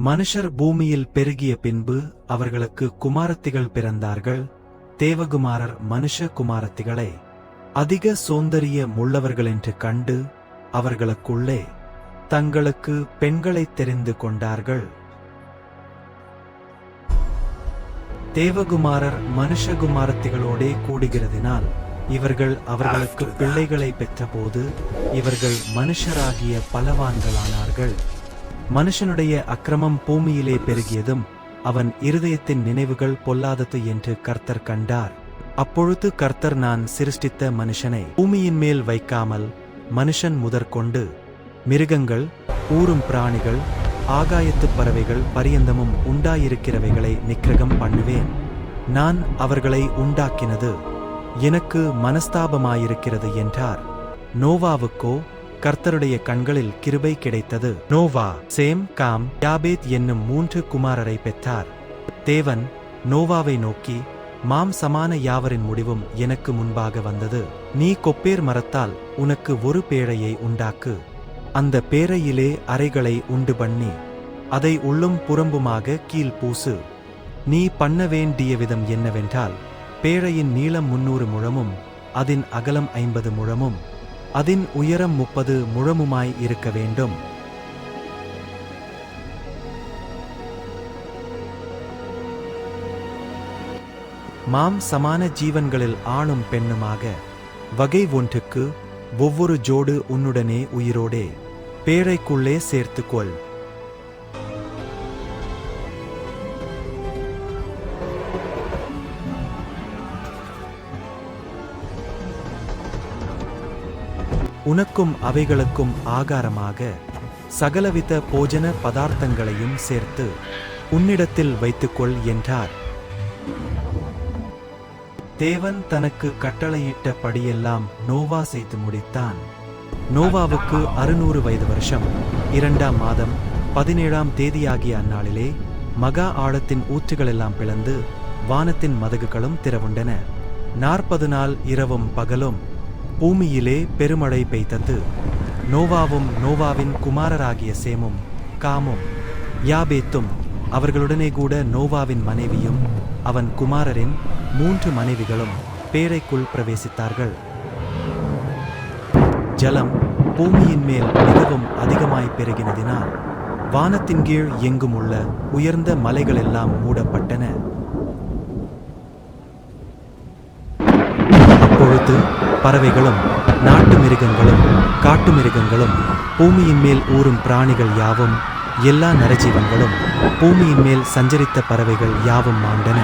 மனுஷர் பூமியில் பெருகிய பின்பு அவர்களுக்கு குமாரத்திகள் பிறந்தார்கள். தேவகுமாரர் மனுஷ குமாரத்திகளை அதிக சௌந்தரியமுள்ளவர்களென்று கண்டு அவர்களுக்குள்ளே தங்களுக்கு பெண்களைத் தெரிந்து கொண்டார்கள். தேவகுமாரர் மனுஷகுமாரத்திகளோடே கூடுகிறதினால் இவர்கள் அவர்களுக்கு பிள்ளைகளை பெற்றபோது இவர்கள் மனுஷராகிய பலவான்களானார்கள். மனுஷனுடைய அக்கிரமம் பூமியிலே பெருகியதும் அவன் இருதயத்தின் நினைவுகள் பொல்லாதது என்று கர்த்தர் கண்டார். அப்பொழுது கர்த்தர், நான் சிருஷ்டித்த மனுஷனை பூமியின் மேல் வைக்காமல் மனுஷன் முதற்கொண்டு மிருகங்கள், ஊரும் பிராணிகள், ஆகாயத்துப் பறவைகள் பரியந்தமும் உண்டாயிருக்கிறவைகளை நிக்கிரகம் பண்ணுவேன். நான் அவர்களை உண்டாக்கினது எனக்கு மனஸ்தாபமாயிருக்கிறது என்றார். நோவாவுக்கோ கர்த்தருடைய கண்களில் கிருபை கிடைத்தது. நோவா சேம், காம், யாபேத் என்னும் 3 குமாரரை பெற்றார். தேவன் நோவாவை நோக்கி, மாம்சமான யாவரின் முடிவும் எனக்கு முன்பாக வந்தது. நீ கொப்பேர் மரத்தால் உனக்கு ஒரு பேழையை உண்டாக்கு. அந்த பேழையிலே அறைகளை உண்டு பண்ணி அதை உள்ளும் புறம்புமாக கீழ் பூசு. நீ பண்ண வேண்டிய விதம் என்னவென்றால், பேழையின் நீளம் 300 முழமும் அதன் அகலம் 50 முழமும் அதன் உயரம் 30 முழமுமாய் இருக்க வேண்டும். சமான ஜீவன்களில் ஆணும் பெண்ணுமாக வகை ஒன்றுக்கு ஒவ்வொரு ஜோடு உன்னுடனே உயிரோடே பேழைக்குள்ளே சேர்த்துக்கொள். உனக்கும் அவைகளுக்கும் ஆகாரமாக சகலவித போஜன பதார்த்தங்களையும் சேர்த்து உன்னிடத்தில் வைத்துக்கொள் என்றார். தேவன் தனக்கு கட்டளையிட்டபடியெல்லாம் நோவா செய்து முடித்தான். நோவாவுக்கு 600 வயது வருஷம் 2ஆம் மாதம் 17ஆம் தேதியாகிய அந்நாளிலே மகா ஆழத்தின் ஊற்றுகளெல்லாம் பிளந்து வானத்தின் மதகுகளும் திறவுண்டன. 40 நாள் இரவும் பகலும் பூமியிலே பெருமழை பெய்தது. நோவாவும் நோவாவின் குமாரராகிய சேமும் காமும் யாபேத்தும் அவர்களுடனே கூட நோவாவின் மனைவியும் அவன் குமாரரின் 3 மனைவிகளும் பேழைக்குள் பிரவேசித்தார்கள். ஜலம் பூமியின் மேல் மிகவும் அதிகமாய் பெருகினதினால் வானத்தின் கீழ் எங்கும் உள்ள உயர்ந்த மலைகளெல்லாம் மூடப்பட்டன. அப்பொழுது பறவைகளும் நாட்டு மிருகங்களும் காட்டு மிருகங்களும் பூமியின் மேல் ஊறும் பிராணிகள் யாவும், எல்லா நரஜீவன்களும் பூமியின் மேல் சஞ்சரித்த பறவைகள் யாவும் மாண்டன.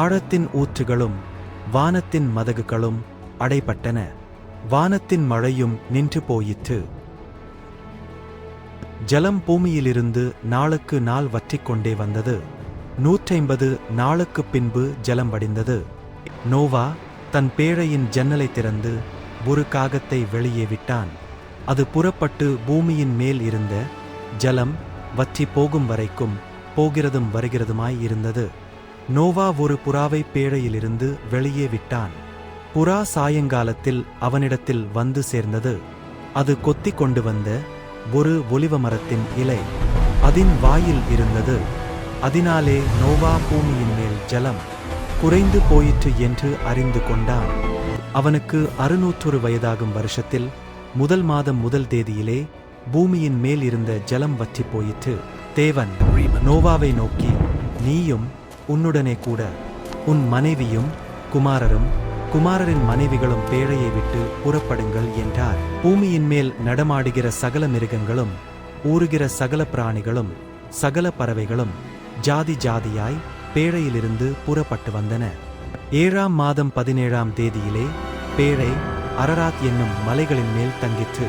ஆழத்தின் ஊற்றுகளும் வானத்தின் மதகுகளும் அடைபட்டன. வானத்தின் மழையும் நின்று போயிற்று. ஜலம் பூமியிலிருந்து நாளுக்கு நாள் வற்றிக்கொண்டே வந்தது. 150 நாளுக்குப் பின்பு ஜலம் வடிந்தது. நோவா தன் பேழையின் ஜன்னலை திறந்து ஒரு காகத்தை வெளியே விட்டான். அது புறப்பட்டு பூமியின் மேல் இருந்த ஜலம் வற்றி போகும் வரைக்கும் போகிறதும் வருகிறதுமாய் இருந்தது. நோவா ஒரு புறாவை பேழையிலிருந்து வெளியே விட்டான். புறா சாயங்காலத்தில் அவனிடத்தில் வந்து சேர்ந்தது. அது கொத்திக் கொண்டு வந்த ஒரு ஒலிவ மரத்தின் இலை அதின் வாயில் இருந்தது. அதனாலே நோவா பூமியின் மேல் ஜலம் குறைந்து போயிற்று என்று அறிந்து கொண்டான். அவனுக்கு 601 வயதாகும் வருஷத்தில் 1 மாதம் 1 தேதியிலே பூமியின் மேல் இருந்த ஜலம் வற்றி போயிற்று. தேவன் நோவாவை நோக்கி, நீயும் உன்னுடனே கூட உன் மனைவியும் குமாரரும் குமாரரின் மனைவிகளும் பேழையை விட்டு புறப்படுங்கள் என்றார். பூமியின் மேல் நடமாடுகிற சகல மிருகங்களும் ஊறுகிற சகல பிராணிகளும் சகல பறவைகளும் ஜாதி ஜாதியாய் பேழையிலிருந்து புறப்பட்டு வந்தன. 7ஆம் மாதம் 17ஆம் தேதியிலே பேழை அரராத் என்னும் மலைகளின் மேல் தங்கிற்று.